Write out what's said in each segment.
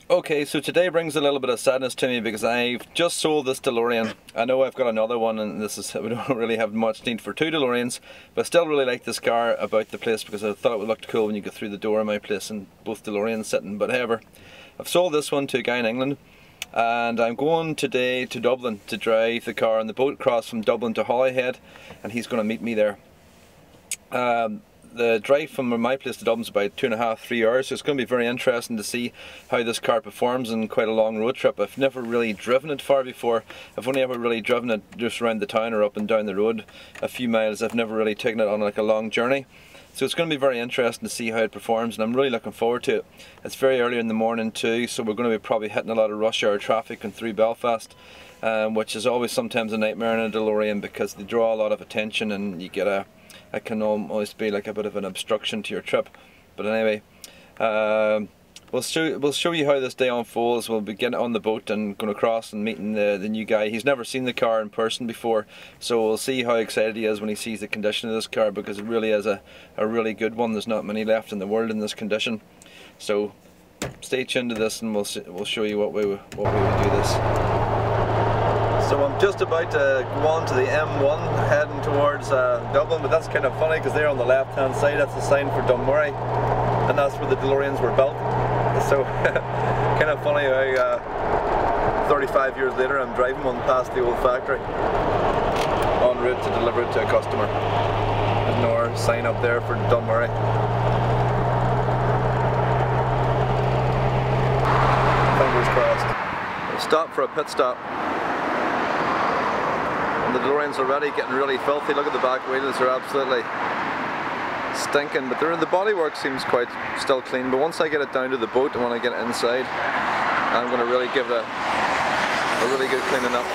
Okay, so today brings a little bit of sadness to me because I've just sold this DeLorean. I know I've got another one, and we don't really have much need for two DeLoreans, but I still really like this car about the place because I thought it would look cool when you go through the door of my place and both DeLoreans sitting. But however, I've sold this one to a guy in England, and I'm going today to Dublin to drive the car on the boat across from Dublin to Holyhead, and he's going to meet me there. The drive from my place to Dublin is about 2.5 to 3 hours, so it's going to be very interesting to see how this car performs in quite a long road trip. I've never really driven it far before. I've only ever really driven it just around the town or up and down the road a few miles. I've never really taken it on like a long journey. So it's going to be very interesting to see how it performs, and I'm really looking forward to it. It's very early in the morning too, so we're going to be probably hitting a lot of rush hour traffic and through Belfast, which is always sometimes a nightmare in a DeLorean because they draw a lot of attention and you get it can almost be like a bit of an obstruction to your trip. But anyway, we'll show you how this day unfolds. We'll be getting on the boat and going across and meeting the new guy. He's never seen the car in person before, so we'll see how excited he is when he sees the condition of this car, because it really is a really good one. There's not many left in the world in this condition. So stay tuned to this and we'll show you what we would do this. So I'm just about to go on to the M1 heading towards Dublin, but that's kind of funny because there on the left hand side that's the sign for Dunmurry, and that's where the DeLoreans were built. So kind of funny how 35 years later I'm driving one past the old factory en route to deliver it to a customer. There's no sign up there for Dunmurry. Fingers crossed. We'll stop for a pit stop. The DeLorean's already getting really filthy. Look at the back wheels, they're absolutely stinking, but the bodywork seems quite still clean. But once I get it down to the boat and when I get it inside, I'm going to really give it a really good cleaning up.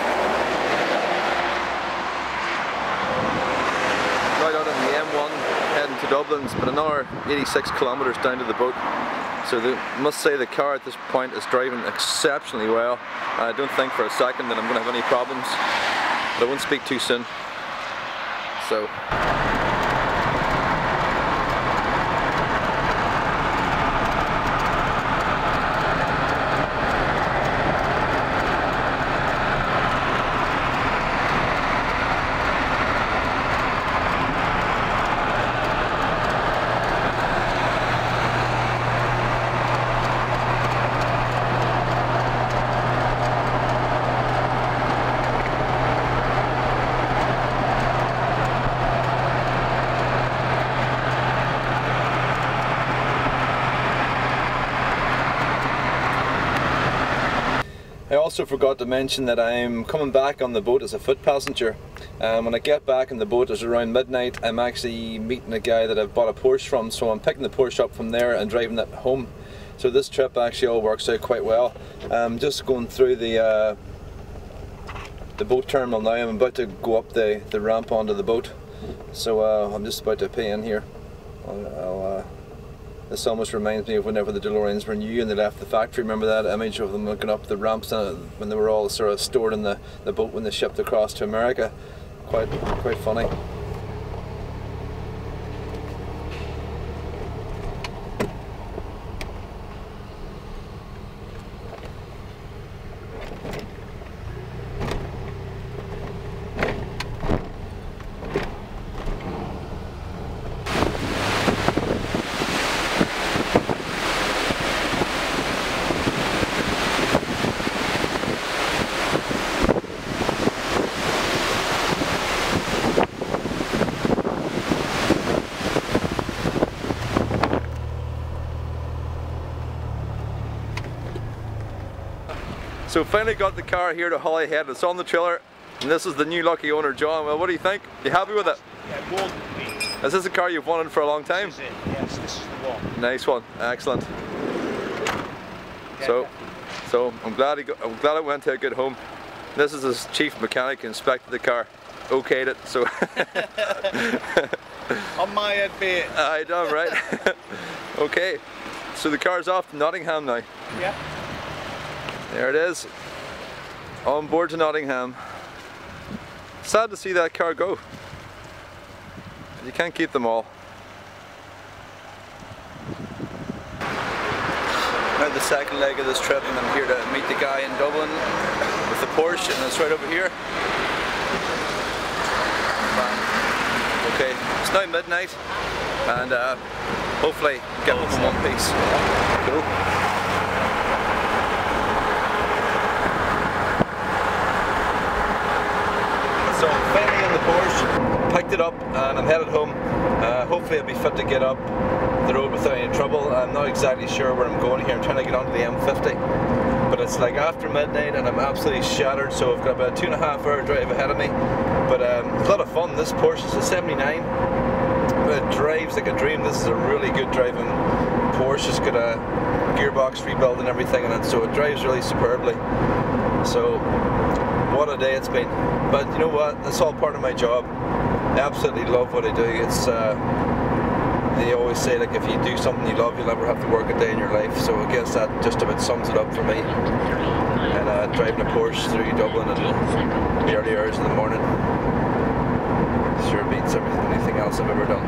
Right out on the M1 heading to Dublin. It's been another 86 kilometres down to the boat. So I must say the car at this point is driving exceptionally well. I don't think for a second that I'm going to have any problems. But I won't speak too soon. So. I also forgot to mention that I'm coming back on the boat as a foot passenger. When I get back on the boat, it's around midnight. I'm actually meeting a guy that I've bought a Porsche from, so I'm picking the Porsche up from there and driving it home. So this trip actually all works out quite well. I'm just going through the boat terminal now. I'm about to go up the ramp onto the boat. So I'm just about to pay in here. This almost reminds me of whenever the DeLoreans were new and they left the factory. Remember that image of them looking up the ramps when they were all sort of stored in the boat when they shipped across to America? Quite funny. So finally got the car here to Holyhead. It's on the trailer, and this is the new lucky owner, John. Well, what do you think? You happy with it? Yeah, more than pleased. Is this a car you've wanted for a long time? This is it. Yes, this is the one. Nice one, excellent. Yeah, so I'm glad it went to a good home. This is his chief mechanic who inspected the car, okayed it. So on my head, be it. I know, right? Okay, so the car's off to Nottingham now. Yeah. There it is, on board to Nottingham. Sad to see that car go. You can't keep them all. Now the the second leg of this trip, and I'm here to meet the guy in Dublin with the Porsche, and it's right over here. Okay, it's now midnight, and hopefully get home in one piece. Cool. So finally in the Porsche, picked it up and I'm headed home. Hopefully I'll be fit to get up the road without any trouble. I'm not exactly sure where I'm going here. I'm trying to get onto the M50, but it's like after midnight and I'm absolutely shattered, so I've got about a 2.5 hour drive ahead of me. But it's a lot of fun. This Porsche is a 79, but it drives like a dream. This is a really good driving Porsche. It's got a gearbox rebuild and everything in it, so it drives really superbly. So what a day it's been. But you know what, that's all part of my job. I absolutely love what I do. It's they always say, like, if you do something you love, you'll never have to work a day in your life. So I guess that just about sums it up for me. And driving a Porsche through Dublin in the early hours in the morning sure beats anything else I've ever done.